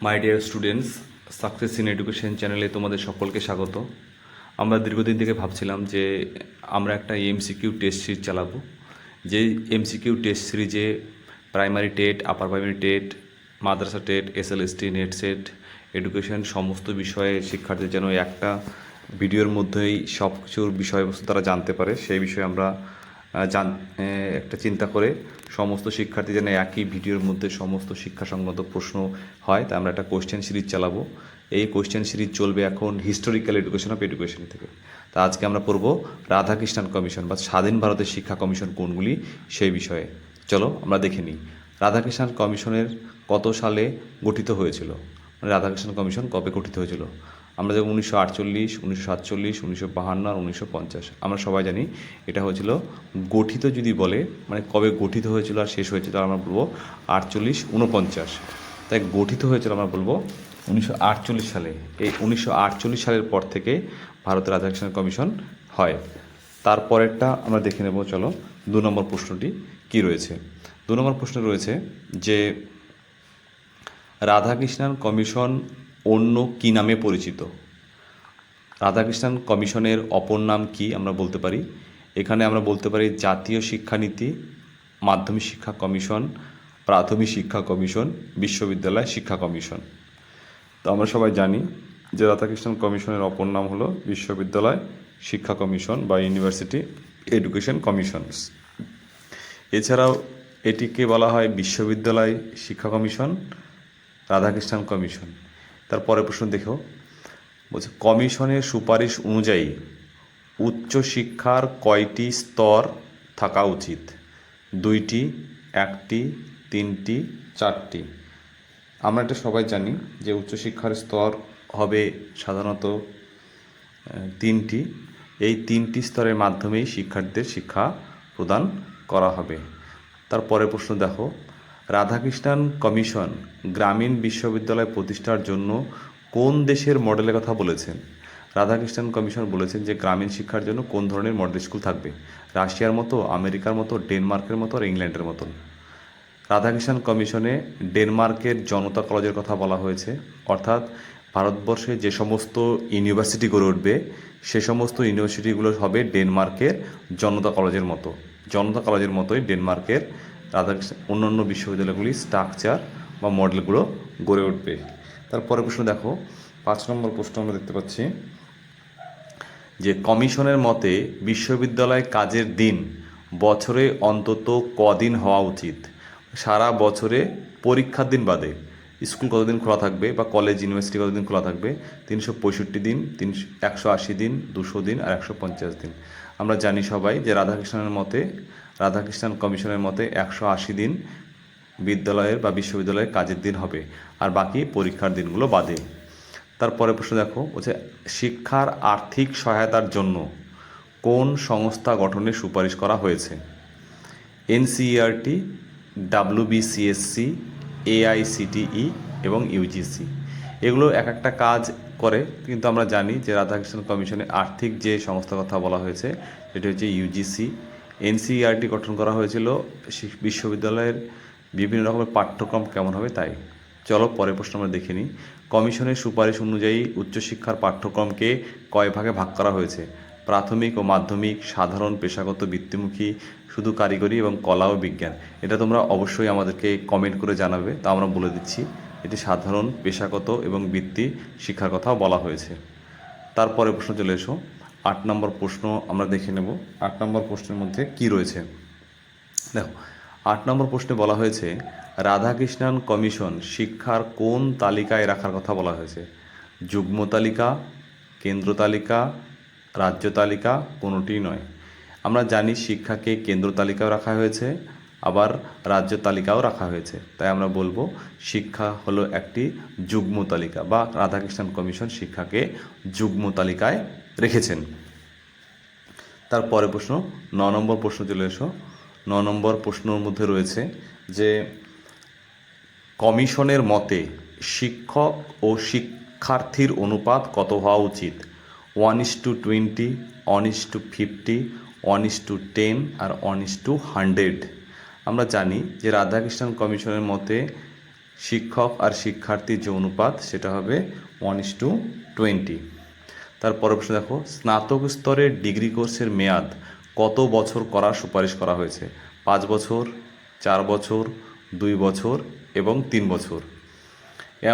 My dear students, success in education চ্যানেলে তোমাদের সকলকে স্বাগত। আমরা দীর্ঘদিন থেকে ভাবছিলাম যে আমরা একটা এমসিকিউ টেস্ট সিরিজ চালাবো। যে এমসিকিউ টেস্ট সিরিজে primary TET, upper primary TET, মাদ্রাসা TET, SLST, NET SET, education সমস্ত বিষয়ে শিক্ষার্থী যেন একটা ভিডিওর মধ্যেই সব কিছুর বিষয়বস্তু তারা জানতে পারে, সেই বিষয়ে আমরা একটা চিন্তা করে সমস্ত শিক্ষার্থী যেন একই ভিডিওর মধ্যে সমস্ত শিক্ষাসংক্রান্ত প্রশ্ন হয়, তাই আমরা একটা কোশ্চেন সিরিজ চালাবো। এই কোশ্চেন সিরিজ চলবে এখন হিস্টোরিক্যাল এডুকেশন অফ এডুকেশন থেকে। তা আজকে আমরা পড়ব রাধাকৃষ্ণান কমিশন বা স্বাধীন ভারতের শিক্ষা কমিশন কোনগুলি, সেই বিষয়ে। চলো আমরা দেখে নিই রাধাকৃষ্ণান কমিশনের কত সালে গঠিত হয়েছিল, মানে রাধাকৃষ্ণান কমিশন কবে গঠিত হয়েছিল। আমরা যেমন 1948, 1947, 1952 আর 1950 আমরা সবাই জানি এটা হয়েছিল। গঠিত যদি বলে মানে কবে গঠিত হয়েছিল আর শেষ হয়েছিল, আমরা বলবো 48, 49। তাই গঠিত হয়েছিল আমরা বলবো 1948 সালে। এই 1948 সালের পর থেকে ভারতের রাধাকৃষ্ণান কমিশন হয়। তারপরেরটা আমরা দেখে নেব। চলো 2 নম্বর প্রশ্নটি কি রয়েছে। 2 নম্বর প্রশ্ন রয়েছে যে রাধাকৃষ্ণান কমিশন অন্য কী নামে পরিচিত। রাধাকৃষ্ণান কমিশনের অপর নাম কি আমরা বলতে পারি। এখানে আমরা বলতে পারি জাতীয় শিক্ষানীতি, মাধ্যমিক শিক্ষা কমিশন, প্রাথমিক শিক্ষা কমিশন, বিশ্ববিদ্যালয় শিক্ষা কমিশন। তো আমরা সবাই জানি যে রাধাকৃষ্ণান কমিশনের অপর নাম হলো বিশ্ববিদ্যালয় শিক্ষা কমিশন বা ইউনিভার্সিটি এডুকেশন কমিশনস। এছাড়াও এটিকে বলা হয় বিশ্ববিদ্যালয় শিক্ষা কমিশন, রাধাকৃষ্ণান কমিশন। তারপরে প্রশ্ন দেখো, বলছে কমিশনের সুপারিশ অনুযায়ী উচ্চশিক্ষার কয়টি স্তর থাকা উচিত। 2টি, 1টি, 3টি, 4টি। আমরা এটা সবাই জানি যে উচ্চশিক্ষার স্তর হবে সাধারণত 3টি। এই 3টি স্তরের মাধ্যমেই শিক্ষার্থীদের শিক্ষা প্রদান করা হবে। তারপরে প্রশ্ন দেখো, রাধাকৃষ্ণান কমিশন গ্রামীণ বিশ্ববিদ্যালয় প্রতিষ্ঠার জন্য কোন দেশের মডেলের কথা বলেছেন। রাধাকৃষ্ণান কমিশন বলেছেন যে গ্রামীণ শিক্ষার জন্য কোন ধরনের মডেল স্কুল থাকবে। রাশিয়ার মতো, আমেরিকার মতো, ডেনমার্কের মতো আর ইংল্যান্ডের মতন। রাধাকৃষ্ণান কমিশনে ডেনমার্কের জনতা কলেজের কথা বলা হয়েছে, অর্থাৎ ভারতবর্ষে যে সমস্ত ইউনিভার্সিটি গড়ে উঠবে সে সমস্ত ইউনিভার্সিটিগুলো হবে ডেনমার্কের জনতা কলেজের মতো। জনতা কলেজের মতোই ডেনমার্কের রাধাকৃষ্ণ অন্যান্য বিশ্ববিদ্যালয়গুলির স্ট্রাকচার বা মডেলগুলো গড়ে উঠবে। তারপরে প্রশ্ন দেখো, 5 নম্বর প্রশ্ন আমরা দেখতে পাচ্ছি যে কমিশনের মতে বিশ্ববিদ্যালয় কাজের দিন বছরে অন্তত কদিন হওয়া উচিত। সারা বছরে পরীক্ষার দিন বাদে স্কুল কতদিন খোলা থাকবে বা কলেজ ইউনিভার্সিটি কতদিন খোলা থাকবে। 365 দিন, 180 দিন, 200 দিন আর 150 দিন। আমরা জানি সবাই যে রাধাকৃষ্ণান কমিশনের মতে 180 দিন বিদ্যালয়ের বা বিশ্ববিদ্যালয়ের কাজের দিন হবে, আর বাকি পরীক্ষার দিনগুলো বাদে। তারপরে প্রশ্ন দেখো, বলছে শিক্ষার আর্থিক সহায়তার জন্য কোন সংস্থা গঠনের সুপারিশ করা হয়েছে। এনসিইআরটি, ডাব্লিউবিসিএসসি, এআইসিটিই এবং ইউজিসি। এগুলো এক একটা কাজ করে, কিন্তু আমরা জানি যে রাধাকৃষ্ণান কমিশনে আর্থিক যে সংস্থার কথা বলা হয়েছে সেটি হচ্ছে ইউজিসি। এনসিইআরটি গঠন করা হয়েছিল বিশ্ববিদ্যালয়ের বিভিন্ন রকমের পাঠ্যক্রম কেমন হবে তাই। চলো পরের প্রশ্ন আমরা দেখে নিই। কমিশনের সুপারিশ অনুযায়ী উচ্চশিক্ষার পাঠ্যক্রমকে কয় ভাগে ভাগ করা হয়েছে। প্রাথমিক ও মাধ্যমিক, সাধারণ, পেশাগত, বৃত্তিমুখী, শুধু কারিগরি এবং কলা ও বিজ্ঞান। এটা তোমরা অবশ্যই আমাদেরকে কমেন্ট করে জানাবে, তা আমরা বলে দিচ্ছি এটি সাধারণ, পেশাগত এবং বৃত্তি শিক্ষার কথাও বলা হয়েছে। তারপরে প্রশ্ন চলে এসো, 8 নম্বর প্রশ্ন আমরা দেখে নেব। 8 নম্বর প্রশ্নের মধ্যে কি রয়েছে দেখো। 8 নম্বর প্রশ্নে বলা হয়েছে রাধাকৃষ্ণান কমিশন শিক্ষার কোন তালিকায় রাখার কথা বলা হয়েছে। যুগ্ম তালিকা, কেন্দ্র তালিকা, রাজ্য তালিকা, কোনোটিই নয়। আমরা জানি শিক্ষাকে কেন্দ্র তালিকাও রাখা হয়েছে, আবার রাজ্য তালিকাও রাখা হয়েছে, তাই আমরা বলবো শিক্ষা হলো একটি যুগ্ম তালিকা বা রাধাকৃষ্ণান কমিশন শিক্ষাকে যুগ্ম তালিকায় রেখেছেন। তারপরে প্রশ্ন 9 নম্বর প্রশ্ন চলে এসো। 9 নম্বর প্রশ্নের মধ্যে রয়েছে যে কমিশনের মতে শিক্ষক ও শিক্ষার্থীর অনুপাত কত হওয়া উচিত। 1:20, 1:50, 1:10 আর 1:100। আমরা জানি যে রাধাকৃষ্ণান কমিশনের মতে শিক্ষক আর শিক্ষার্থীর যে অনুপাত সেটা হবে 1:20। তারপরে প্রশ্ন দেখো, স্নাতক স্তরের ডিগ্রি কোর্সের মেয়াদ কত বছর করার সুপারিশ করা হয়েছে? 5 বছর, 4 বছর, 2 বছর এবং 3 বছর।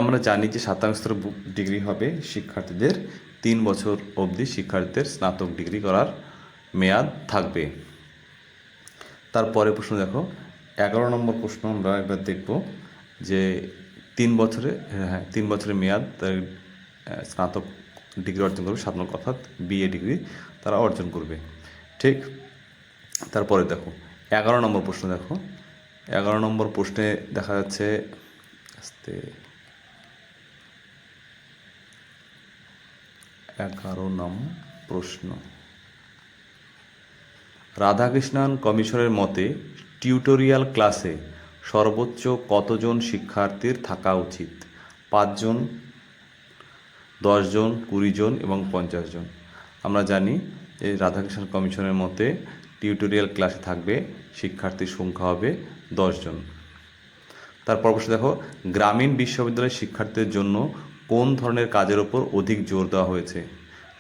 আমরা জানি যে স্নাতক স্তরের ডিগ্রি হবে শিক্ষার্থীদের 3 বছর অবধি শিক্ষার্থীদের স্নাতক ডিগ্রি করার মেয়াদ থাকবে। তারপরে প্রশ্ন দেখো, 11 নম্বর প্রশ্ন আমরা এবার দেখব যে 3 বছরের মেয়াদ স্নাতক ডিগ্রি অর্জন করবে, স্নাতক অর্থাৎ বিএ ডিগ্রি তারা অর্জন করবে। ঠিক। তারপরে দেখো 11 নম্বর প্রশ্ন দেখো, 11 নম্বর প্রশ্নে দেখা যাচ্ছে 11 নম্বর প্রশ্ন, রাধাকৃষ্ণন কমিশনের মতে টিউটোরিয়াল ক্লাসে সর্বোচ্চ কতজন শিক্ষার্থীর থাকা উচিত? 5 জন, 10 জন, 20 জন এবং 50 জন। আমরা জানি যে রাধাকৃষ্ণন কমিশনের মতে টিউটোরিয়াল ক্লাসে থাকবে শিক্ষার্থীর সংখ্যা হবে 10 জন। তারপর প্রশ্ন দেখো, গ্রামীণ বিশ্ববিদ্যালয়ের শিক্ষার্থীদের জন্য কোন ধরনের কাজের ওপর অধিক জোর দেওয়া হয়েছে?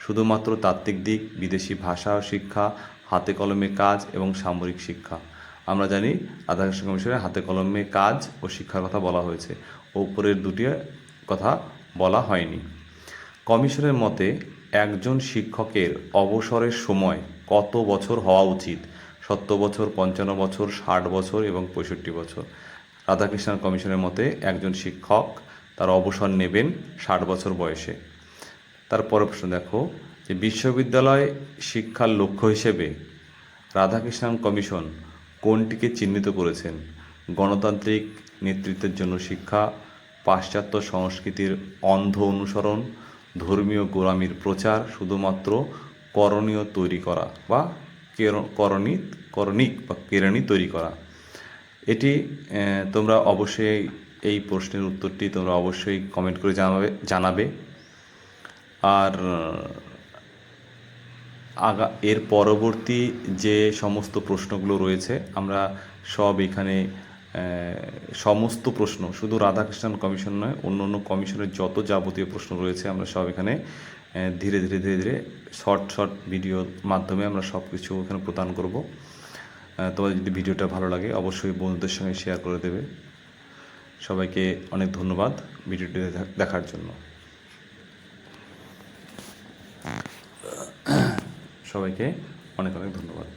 শুধুমাত্র তাত্ত্বিক দিক, বিদেশি ভাষা ও শিক্ষা, হাতে কলমে কাজ এবং সামরিক শিক্ষা। আমরা জানি রাধাকৃষ্ণ কমিশনের হাতে কলমে কাজ ও শিক্ষার কথা বলা হয়েছে, উপরের দুটি কথা বলা হয়নি। কমিশনের মতে একজন শিক্ষকের অবসরের সময় কত বছর হওয়া উচিত? 70 বছর, 55 বছর, 60 বছর এবং 65 বছর। রাধাকৃষ্ণন কমিশনের মতে একজন শিক্ষক তার অবসর নেবেন 60 বছর বয়সে। তারপরে প্রশ্ন দেখো যে বিশ্ববিদ্যালয় শিক্ষার লক্ষ্য হিসেবে রাধাকৃষ্ণন কমিশন কোনটিকে চিহ্নিত করেছেন? গণতান্ত্রিক নেতৃত্বের জন্য শিক্ষা, পাশ্চাত্য সংস্কৃতির অন্ধ অনুসরণ, ধর্মীয় গোড়ামির প্রচার, শুধুমাত্র করণীয় তৈরি করা বা কেরানি তৈরি করা। এটি তোমরা অবশ্যই এই প্রশ্নের উত্তরটি তোমরা অবশ্যই কমেন্ট করে জানাবে। আর এর পরবর্তী যে সমস্ত প্রশ্নগুলো রয়েছে আমরা সব এখানে সমস্ত প্রশ্ন, শুধু রাধাকৃষ্ণন কমিশন নয়, অন্য অন্য কমিশনের যত যাবতীয় প্রশ্ন রয়েছে আমরা সব এখানে ধীরে ধীরে শর্ট ভিডিওর মাধ্যমে আমরা সব কিছু এখানে প্রদান করব। তোমাদের যদি ভিডিওটা ভালো লাগে অবশ্যই বন্ধুদের সঙ্গে শেয়ার করে দেবে। সবাইকে অনেক ধন্যবাদ ভিডিওটি দেখার জন্য। সবাইকে অনেক ধন্যবাদ।